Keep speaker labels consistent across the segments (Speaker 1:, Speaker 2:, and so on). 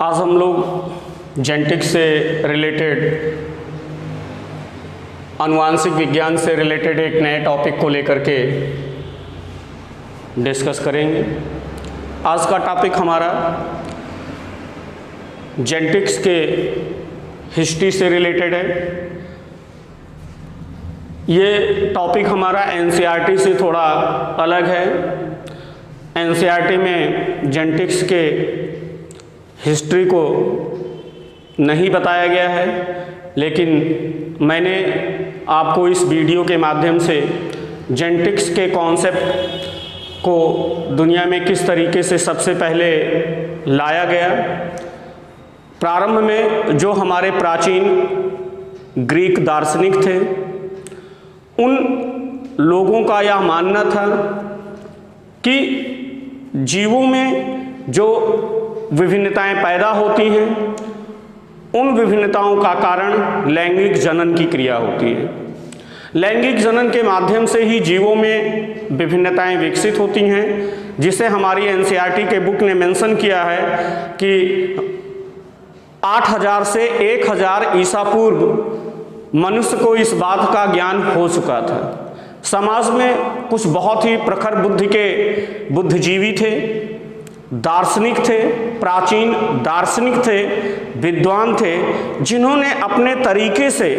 Speaker 1: आज हम लोग जेनेटिक्स से रिलेटेड, आनुवांशिक विज्ञान से रिलेटेड एक नए टॉपिक को लेकर के डिस्कस करेंगे। आज का टॉपिक हमारा जेनेटिक्स के हिस्ट्री से रिलेटेड है। ये टॉपिक हमारा एनसीईआरटी से थोड़ा अलग है। एनसीईआरटी में जेनेटिक्स के हिस्ट्री को नहीं बताया गया है, लेकिन मैंने आपको इस वीडियो के माध्यम से जेनेटिक्स के कॉन्सेप्ट को दुनिया में किस तरीके से सबसे पहले लाया गया। प्रारंभ में जो हमारे प्राचीन ग्रीक दार्शनिक थे, उन लोगों का यह मानना था कि जीवों में जो विभिन्नताएं पैदा होती हैं, उन विभिन्नताओं का कारण लैंगिक जनन की क्रिया होती है। लैंगिक जनन के माध्यम से ही जीवों में विभिन्नताएं विकसित होती हैं, जिसे हमारी एनसीईआरटी के बुक ने मेंशन किया है कि 8000 से 1000 ईसा पूर्व मनुष्य को इस बात का ज्ञान हो चुका था। समाज में कुछ बहुत ही प्रखर बुद्धि के बुद्धिजीवी थे, दार्शनिक थे, प्राचीन दार्शनिक थे, विद्वान थे, जिन्होंने अपने तरीके से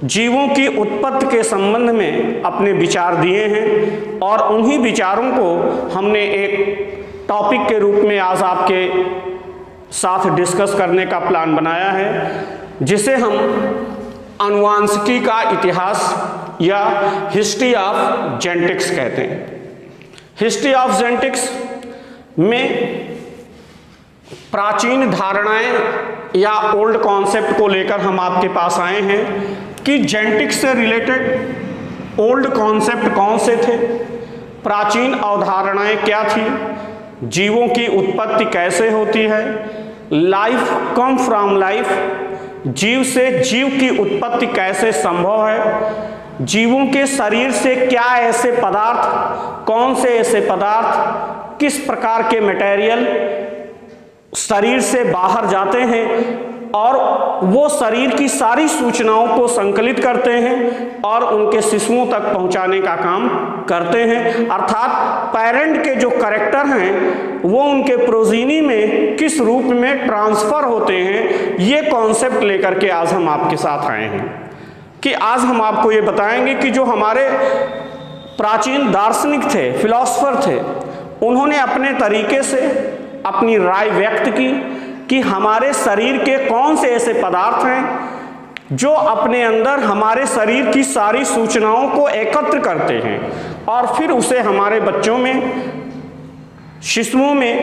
Speaker 1: जीवों की उत्पत्ति के संबंध में अपने विचार दिए हैं। और उन्हीं विचारों को हमने एक टॉपिक के रूप में आज आपके साथ डिस्कस करने का प्लान बनाया है, जिसे हम आनुवांशिकी का इतिहास या हिस्ट्री ऑफ जेनेटिक्स कहते हैं। हिस्ट्री ऑफ जेनेटिक्स में प्राचीन धारणाएं या ओल्ड कॉन्सेप्ट को लेकर हम आपके पास आए हैं कि जेनेटिक्स से रिलेटेड ओल्ड कॉन्सेप्ट कौन से थे, प्राचीन अवधारणाएं क्या थी, जीवों की उत्पत्ति कैसे होती है, लाइफ कम फ्रॉम लाइफ, जीव से जीव की उत्पत्ति कैसे संभव है, जीवों के शरीर से क्या ऐसे पदार्थ, कौन से ऐसे पदार्थ, किस प्रकार के मटेरियल शरीर से बाहर जाते हैं और वो शरीर की सारी सूचनाओं को संकलित करते हैं और उनके शिशुओं तक पहुंचाने का काम करते हैं। अर्थात पेरेंट के जो कैरेक्टर हैं वो उनके प्रोजीनी में किस रूप में ट्रांसफर होते हैं, ये कॉन्सेप्ट लेकर के आज हम आपके साथ आए हैं। कि आज हम आपको ये बताएंगे कि जो हमारे प्राचीन दार्शनिक थे, फिलॉसफर थे, उन्होंने अपने तरीके से अपनी राय व्यक्त की कि हमारे शरीर के कौन से ऐसे पदार्थ हैं जो अपने अंदर हमारे शरीर की सारी सूचनाओं को एकत्र करते हैं और फिर उसे हमारे बच्चों में, शिशुओं में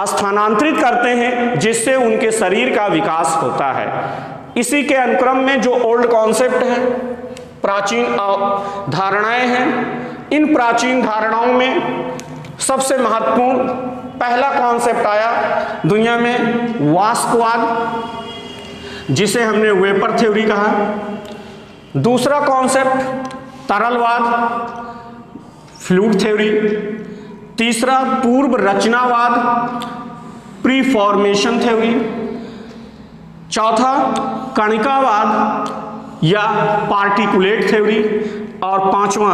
Speaker 1: स्थानांतरित करते हैं, जिससे उनके शरीर का विकास होता है। इसी के अनुक्रम में जो ओल्ड कॉन्सेप्ट है, प्राचीन धारणाएं हैं, इन प्राचीन धारणाओं में सबसे महत्वपूर्ण पहला कॉन्सेप्ट आया दुनिया में वाष्पवाद, जिसे हमने वेपर थ्योरी कहा। दूसरा कॉन्सेप्ट तरलवाद, फ्लूइड थ्योरी। तीसरा पूर्व रचनावाद, प्री फॉर्मेशन थ्योरी। चौथा कणिकावाद या पार्टिकुलेट थ्योरी। और पांचवा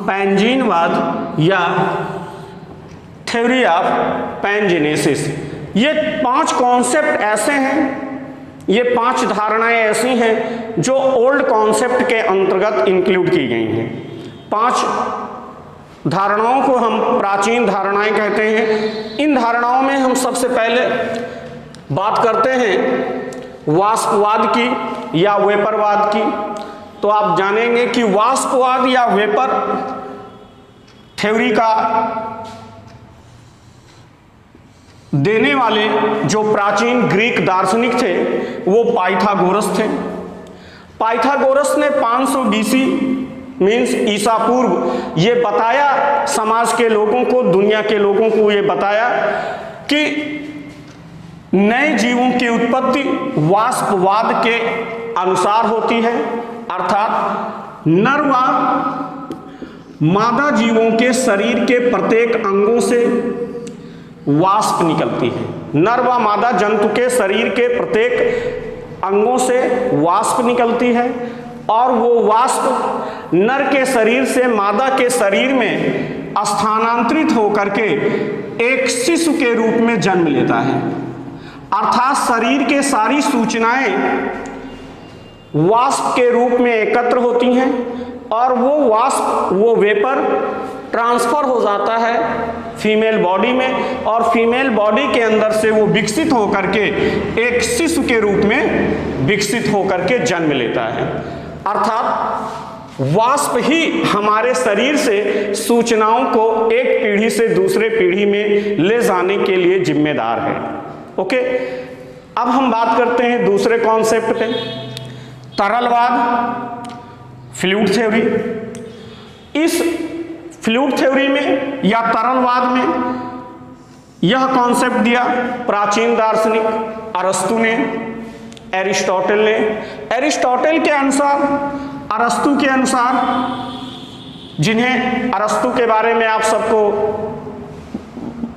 Speaker 1: पैंजीनवाद या थ्योरी ऑफ पैंजीनेसिस। ये 5 कॉन्सेप्ट ऐसे हैं, ये 5 धारणाएं ऐसी हैं जो ओल्ड कॉन्सेप्ट के अंतर्गत इंक्लूड की गई हैं। 5 धारणाओं को हम प्राचीन धारणाएं कहते हैं। इन धारणाओं में हम सबसे पहले बात करते हैं वाष्पवाद की या वेपरवाद की। तो आप जानेंगे कि वाष्पवाद या वेपर थ्योरी का देने वाले जो प्राचीन ग्रीक दार्शनिक थे वो पाइथागोरस थे। पाइथागोरस ने 500 BC मीन्स ईसा पूर्व ये बताया समाज के लोगों को, दुनिया के लोगों को ये बताया कि नए जीवों की उत्पत्ति वाष्पवाद के अनुसार होती है। अर्थात नर व मादा जीवों के शरीर के प्रत्येक अंगों से वाष्प निकलती है। नर व मादा जंतु के शरीर के प्रत्येक अंगों से वाष्प निकलती है और वो वाष्प नर के शरीर से मादा के शरीर में स्थानांतरित होकर के एक शिशु के रूप में जन्म लेता है। अर्थात शरीर के सारी सूचनाएं वाष्प के रूप में एकत्र होती हैं और वो वाष्प, वो वेपर ट्रांसफर हो जाता है फीमेल बॉडी में और फीमेल बॉडी के अंदर से वो विकसित होकर के एक शिशु के रूप में विकसित होकर के जन्म लेता है। अर्थात वाष्प ही हमारे शरीर से सूचनाओं को एक पीढ़ी से दूसरे पीढ़ी में ले जाने के लिए जिम्मेदार है। ओके, अब हम बात करते हैं दूसरे कॉन्सेप्ट पे, तरलवाद, फ्लूइड थ्योरी। इस फ्लूइड थ्योरी में या तरलवाद में यह कॉन्सेप्ट दिया प्राचीन दार्शनिक अरस्तु ने, एरिस्टोटल ने। एरिस्टोटल के अनुसार, अरस्तु के अनुसार, जिन्हें अरस्तु के बारे में आप सबको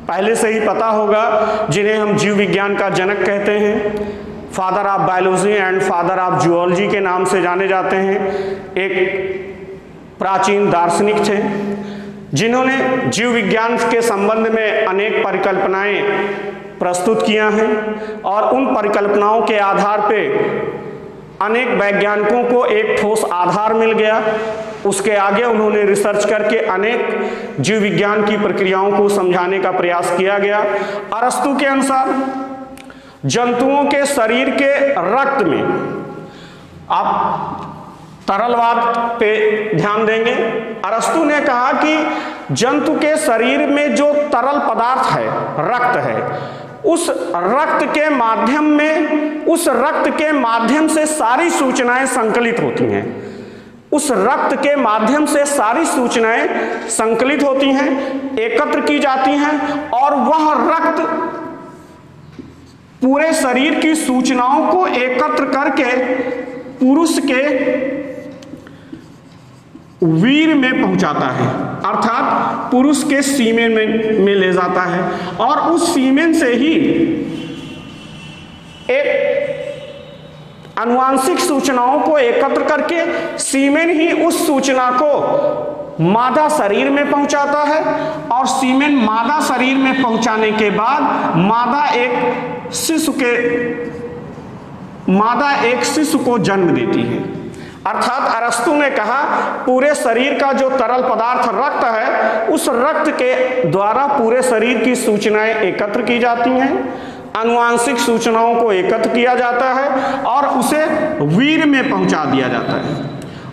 Speaker 1: पहले से ही पता होगा, जिन्हें हम जीव विज्ञान का जनक कहते हैं, father of biology and father of zoology के नाम से जाने जाते हैं, एक प्राचीन दार्शनिक थे जिन्होंने जीव विज्ञान के संबंध में अनेक परिकल्पनाएं प्रस्तुत किया हैं और उन परिकल्पनाओं के आधार पे अनेक वैज्ञानिकों को एक ठोस आधार मिल गया। उसके आगे उन्होंने रिसर्च करके अनेक जीव विज्ञान की प्रक्रियाओं को समझाने का प्रयास किया गया। अरस्तु के अनुसार जंतुओं के शरीर के रक्त में, आप तरलवाद पे ध्यान देंगे, अरस्तु ने कहा कि जंतु के शरीर में जो तरल पदार्थ है, रक्त है, उस रक्त के माध्यम में, उस रक्त के माध्यम से सारी सूचनाएं संकलित होती हैं। उस रक्त के माध्यम से सारी सूचनाएं संकलित होती हैं, एकत्र की जाती हैं और वह रक्त पूरे शरीर की सूचनाओं को एकत्र करके पुरुष के वीर में पहुंचाता है, अर्थात पुरुष के सीमेन में ले जाता है और उस सीमेन से ही एक आनुवांशिक सूचनाओं को एकत्र करके सीमेन ही उस सूचना को मादा शरीर में पहुंचाता है और सीमेन मादा शरीर में पहुंचाने के बाद मादा एक शिशु को जन्म देती है। अर्थात अरस्तु ने कहा पूरे शरीर का जो तरल पदार्थ रक्त है, उस रक्त के द्वारा पूरे शरीर की सूचनाएं एकत्र की जाती हैं, आनुवांशिक सूचनाओं को एकत्र किया जाता है और उसे वीर में पहुंचा दिया जाता है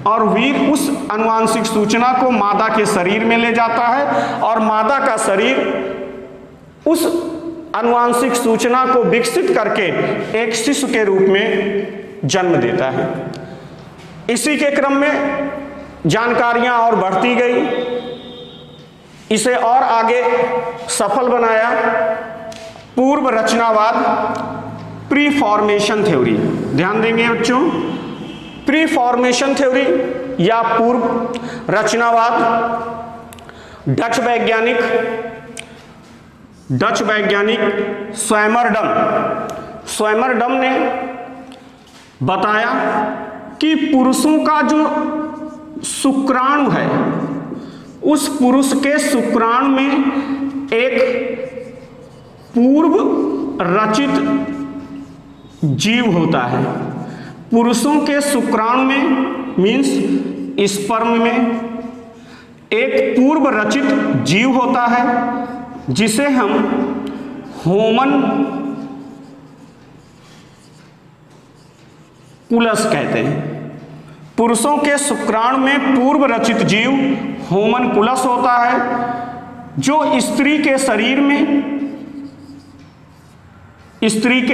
Speaker 1: और वीर उस आनुवांशिक सूचना को मादा के शरीर में ले जाता है और मादा का शरीर उस आनुवांशिक सूचना को विकसित करके एक शिशु के रूप में जन्म देता है। इसी के क्रम में जानकारियां और बढ़ती गई, इसे और आगे सफल बनाया पूर्व रचनावाद, प्री फॉर्मेशन थ्योरी। ध्यान देंगे बच्चों, प्री फॉर्मेशन थ्योरी या पूर्व रचनावाद, डच वैज्ञानिक स्वैमरडम ने बताया कि पुरुषों का जो शुक्राणु है, उस पुरुष के शुक्राणु में एक पूर्व रचित जीव होता है। पुरुषों के शुक्राणु में मीन्स स्पर्म में एक पूर्व रचित जीव होता है जिसे हम होमन कुलस कहते हैं। पुरुषों के शुक्राणु में पूर्व रचित जीव होमन कुलस होता है जो स्त्री के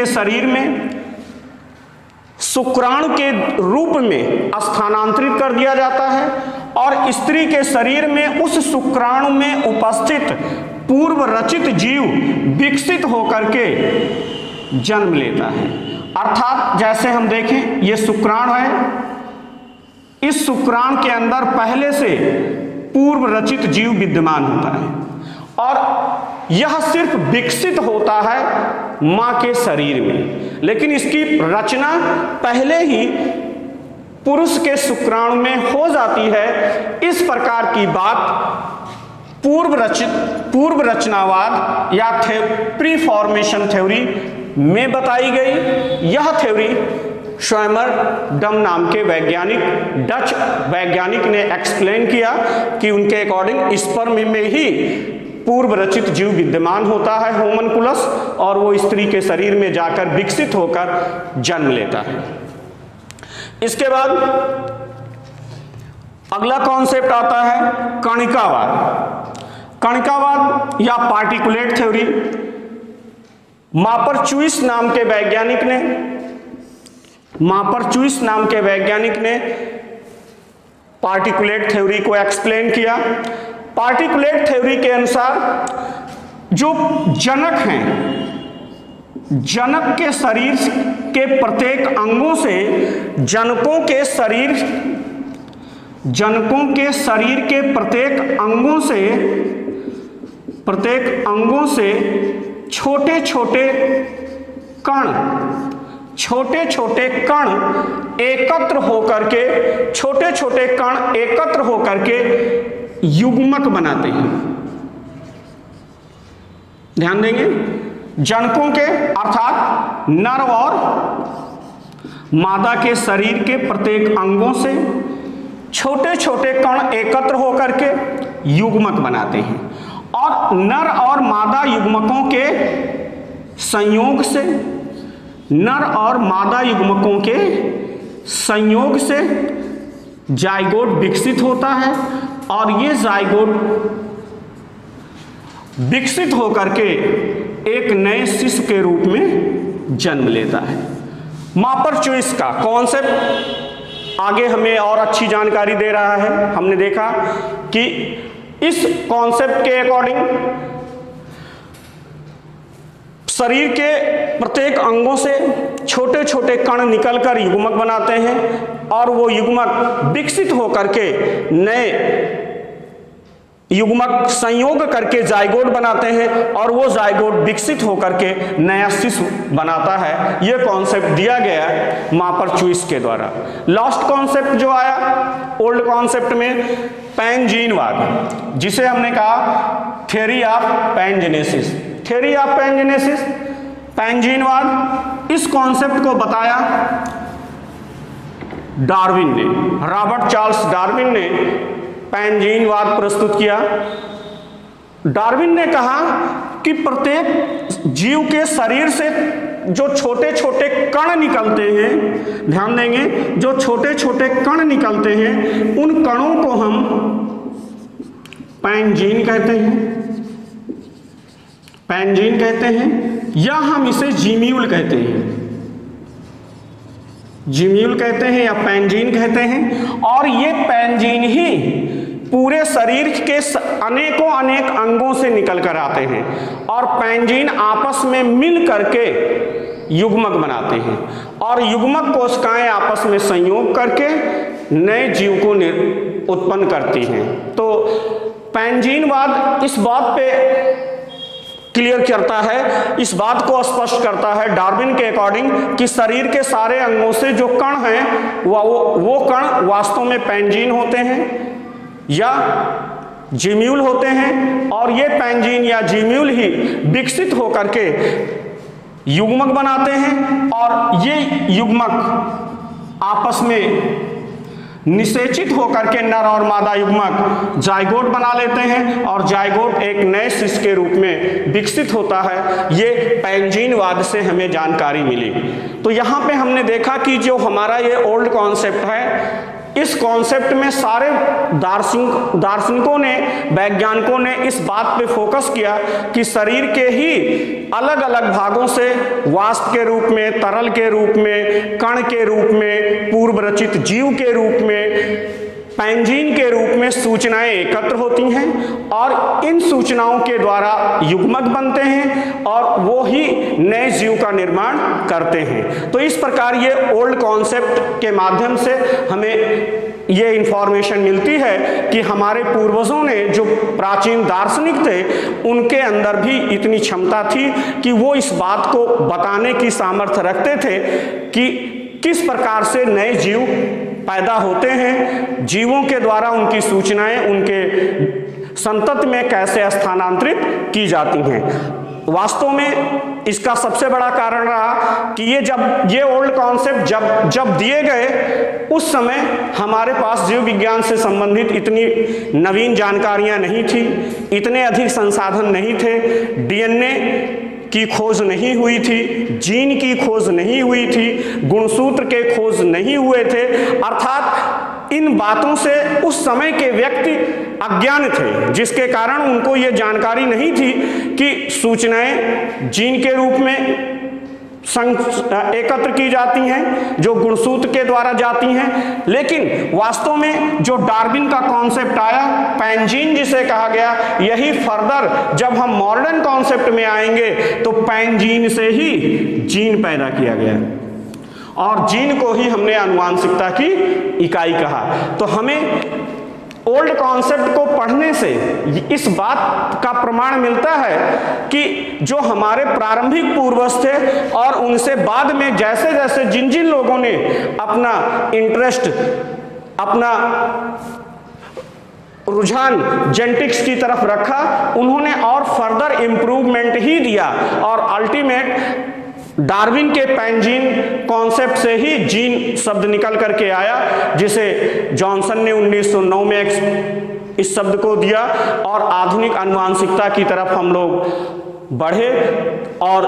Speaker 1: शरीर में शुक्राणु के रूप में स्थानांतरित कर दिया जाता है और स्त्री के शरीर में उस शुक्राणु में उपस्थित पूर्व रचित जीव विकसित होकर के जन्म लेता है। अर्थात जैसे हम देखें, ये शुक्राणु है, इस शुक्राणु के अंदर पहले से पूर्व रचित जीव विद्यमान होता है और यह सिर्फ विकसित होता है माँ के शरीर में, लेकिन इसकी रचना पहले ही पुरुष के शुक्राणु में हो जाती है। इस प्रकार की बात पूर्व रचनावाद या प्री फॉर्मेशन थ्योरी में बताई गई। यह थ्योरी श्वाइमर-डम नाम के डच वैज्ञानिक ने एक्सप्लेन किया कि उनके अकॉर्डिंग स्पर्म में ही पूर्व रचित जीव विद्यमान होता है, होमनकुलस, और वो स्त्री के शरीर में जाकर विकसित होकर जन्म लेता है। इसके बाद अगला कॉन्सेप्ट आता है कणिकावाद। कणिकावाद या पार्टिकुलेट थ्योरी मापरचुइस नाम के वैज्ञानिक ने पार्टिकुलेट थ्योरी को एक्सप्लेन किया। पार्टिकुलेट थ्योरी के अनुसार जो जनक हैं, जनक के शरीर के प्रत्येक अंगों से जनकों के शरीर के प्रत्येक अंगों से छोटे छोटे कण एकत्र होकर के युग्मक बनाते हैं। ध्यान देंगे, जनकों के अर्थात नर और मादा के शरीर के प्रत्येक अंगों से छोटे छोटे कण एकत्र होकर के युग्मक बनाते हैं, और नर और मादा युग्मकों के संयोग से जाइगोट विकसित होता है, और ये जाइगोट विकसित होकर के एक नए शिशु के रूप में जन्म लेता है। मापरचुइस का कॉन्सेप्ट आगे हमें और अच्छी जानकारी दे रहा है। हमने देखा कि इस कॉन्सेप्ट के अकॉर्डिंग शरीर के प्रत्येक अंगों से छोटे छोटे कण निकलकर युग्मक बनाते हैं, और वो युग्मक विकसित होकर के नए युग्मक संयोग करके जाइगोट बनाते हैं, और वो जाइगोट विकसित होकर के नया शिशु बनाता है। ये कॉन्सेप्ट दिया गया है मापरचुइस के द्वारा। लास्ट कॉन्सेप्ट जो आया ओल्ड कॉन्सेप्ट में पैनजीनवाद, जिसे हमने कहा थ्योरी ऑफ पैनजेनेसिस। पैनजीनवाद, इस कॉन्सेप्ट को बताया डार्विन ने, रॉबर्ट चार्ल्स डार्विन ने पैनजीनवाद प्रस्तुत किया। डार्विन ने कहा कि प्रत्येक जीव के शरीर से जो छोटे छोटे कण निकलते हैं, ध्यान देंगे, जो छोटे छोटे कण निकलते हैं, उन कणों को हम पैनजीन कहते हैं, या हम इसे जीम्यूल कहते हैं या पैनजीन कहते हैं। और ये पैनजीन ही पूरे शरीर के अनेक अंगों से निकल कर आते हैं, और पैनजीन आपस में मिल करके युग्मक बनाते हैं, और युग्मक कोशिकाएं आपस में संयोग करके नए जीव को उत्पन्न करती हैं। तो पैनजीनवाद इस बात पे क्लियर करता है, इस बात को स्पष्ट करता है डार्विन के अकॉर्डिंग कि शरीर के सारे अंगों से जो कण हैं वो कण वास्तव में पैनजीन होते हैं या जीम्यूल होते हैं, और ये पैनजीन या जीम्यूल ही विकसित होकर के युग्मक बनाते हैं, और ये युग्मक आपस में निषेचित होकर के नर और मादा युग्मक जाइगोट बना लेते हैं, और जाइगोट एक नए शिशु के रूप में विकसित होता है। ये पैनजीनवाद से हमें जानकारी मिली। तो यहाँ पे हमने देखा कि जो हमारा ये ओल्ड कॉन्सेप्ट है, इस कॉन्सेप्ट में सारे दार्शनिकों ने, वैज्ञानिकों ने इस बात पे फोकस किया कि शरीर के ही अलग अलग भागों से वाष्प के रूप में, तरल के रूप में, कण के रूप में, पूर्व रचित जीव के रूप में, पैनजीन के रूप में सूचनाएं एकत्र होती हैं, और इन सूचनाओं के द्वारा युग्मक बनते हैं, और वो ही नए जीव का निर्माण करते हैं। तो इस प्रकार ये ओल्ड कॉन्सेप्ट के माध्यम से हमें ये इंफॉर्मेशन मिलती है कि हमारे पूर्वजों ने जो प्राचीन दार्शनिक थे उनके अंदर भी इतनी क्षमता थी कि वो इस बात को बताने की सामर्थ्य रखते थे कि किस प्रकार से नए जीव पैदा होते हैं, जीवों के द्वारा उनकी सूचनाएं उनके संतति में कैसे स्थानांतरित की जाती हैं। वास्तव में इसका सबसे बड़ा कारण रहा कि ये ओल्ड कॉन्सेप्ट जब दिए गए उस समय हमारे पास जीव विज्ञान से संबंधित इतनी नवीन जानकारियां नहीं थी, इतने अधिक संसाधन नहीं थे, डीएनए की खोज नहीं हुई थी, जीन की खोज नहीं हुई थी, गुणसूत्र के खोज नहीं हुए थे। अर्थात इन बातों से उस समय के व्यक्ति अज्ञान थे, जिसके कारण उनको ये जानकारी नहीं थी कि सूचनाएं जीन के रूप में एकत्र की जाती हैं, जो गुणसूत्र के द्वारा जाती हैं। लेकिन वास्तव में जो डार्विन का कॉन्सेप्ट आया, पैनजीन जिसे कहा गया, यही फर्दर जब हम मॉडर्न कॉन्सेप्ट में आएंगे तो पैनजीन से ही जीन पैदा किया गया और जीन को ही हमने आनुवांशिकता की इकाई कहा। तो हमें ओल्ड कॉन्सेप्ट को पढ़ने से इस बात का प्रमाण मिलता है कि जो हमारे प्रारंभिक पूर्वज थे और उनसे बाद में जैसे जैसे जिन जिन लोगों ने अपना इंटरेस्ट, अपना रुझान जेनेटिक्स की तरफ रखा, उन्होंने और फर्दर इम्प्रूवमेंट ही दिया और अल्टीमेट डार्विन के पैनजीन कॉन्सेप्ट से ही जीन शब्द निकल करके आया, जिसे जॉनसन ने 1909 में इस शब्द को दिया और आधुनिक आनुवांशिकता की तरफ हम लोग बढ़े। और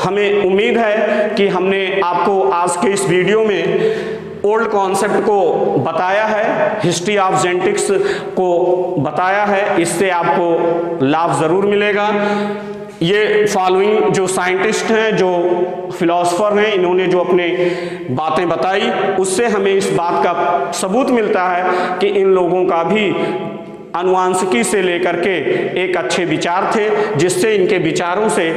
Speaker 1: हमें उम्मीद है कि हमने आपको आज के इस वीडियो में ओल्ड कॉन्सेप्ट को बताया है, हिस्ट्री ऑफ जेनेटिक्स को बताया है, इससे आपको लाभ ज़रूर मिलेगा। ये फॉलोइंग जो साइंटिस्ट हैं, जो फिलोसफर हैं, इन्होंने जो अपने बातें बताई उससे हमें इस बात का सबूत मिलता है कि इन लोगों का भी आनुवांशिकी से लेकर के एक अच्छे विचार थे, जिससे इनके विचारों से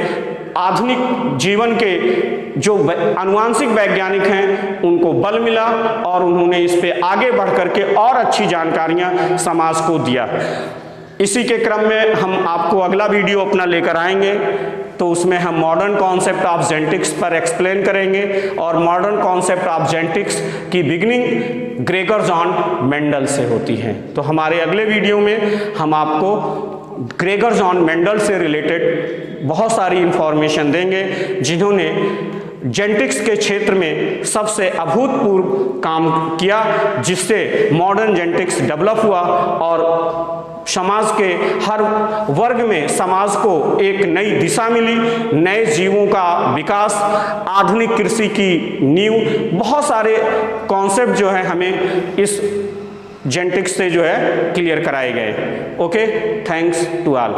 Speaker 1: आधुनिक जीवन के जो आनुवांशिक वैज्ञानिक हैं उनको बल मिला और उन्होंने इस पे आगे बढ़ करके और अच्छी जानकारियां समाज को दिया। इसी के क्रम में हम आपको अगला वीडियो अपना लेकर आएंगे, तो उसमें हम मॉडर्न कॉन्सेप्ट ऑफ जेनेटिक्स पर एक्सप्लेन करेंगे और मॉडर्न कॉन्सेप्ट ऑफ जेनेटिक्स की बिगिनिंग ग्रेगर जॉन मेंडल से होती है। तो हमारे अगले वीडियो में हम आपको ग्रेगर जॉन मेंडल से रिलेटेड बहुत सारी इंफॉर्मेशन देंगे, जिन्होंने जेनेटिक्स के क्षेत्र में सबसे अभूतपूर्व काम किया, जिससे मॉडर्न जेनेटिक्स डेवलप हुआ और समाज के हर वर्ग में समाज को एक नई दिशा मिली, नए जीवों का विकास, आधुनिक कृषि की नींव, बहुत सारे कॉन्सेप्ट जो है हमें इस जेनेटिक्स से जो है क्लियर कराए गए। Okay, thanks to all.